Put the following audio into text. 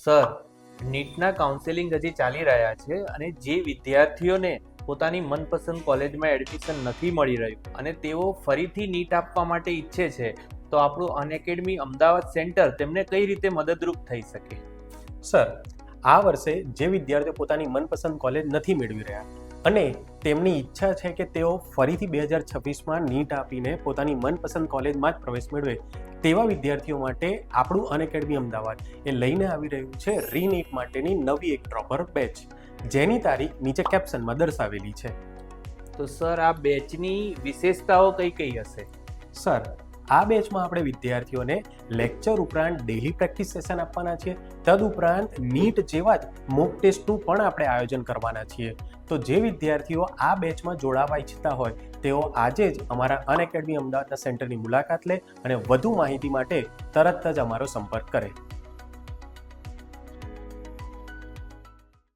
Sir, નીટના counselling હજી ચાલી રહ્યા છે અને જે વિદ્યાર્થીઓને પોતાની મનપસંદ કોલેજમાં એડમિશન નથી મળી રહ્યું અને તેઓ ફરીથી નીટ આપવા માટે ઈચ્છે છે, તો આપણું અનએકેડમી અમદાવાદ સેન્ટર તેમને કઈ રીતે મદદરૂપ થઈ શકે? સર, આ વર્ષે જે વિદ્યાર્થીઓ પોતાની મનપસંદ કોલેજ નથી મેળવી રહ્યા અને તેમની ઈચ્છા છે કે તેઓ ફરીથી 2026માં નીટ આપીને પોતાની મનપસંદ કોલેજમાં જ પ્રવેશ મેળવે, તેવા વિદ્યાર્થીઓ માટે આપણું અનએકેડમી અમદાવાદ એ લઈને આવી રહ્યું છે રીનીટ માટેની નવી એક ડ્રોપર બેચ, જેની તારીખ નીચે કેપ્શનમાં દર્શાવેલી છે. તો સર, આ બેચની વિશેષતાઓ કઈ કઈ હશે? સર, આ બેચમાં આપણે વિદ્યાર્થીઓને લેક્ચર ઉપરાંત ડેલી પ્રેક્ટિસ સેશન આપવાના છીએ. તદુપરાંત નીટ જેવા જ મોક ટેસ્ટનું પણ આપણે આયોજન કરવાના છીએ. તો જે વિદ્યાર્થીઓ આ બેચમાં જોડાવા ઈચ્છતા હોય તેઓ આજે જ અમારા અનએકેડમી અમદાવાદના સેન્ટરની મુલાકાત લે અને વધુ માહિતી માટે તરત જ અમારો સંપર્ક કરે.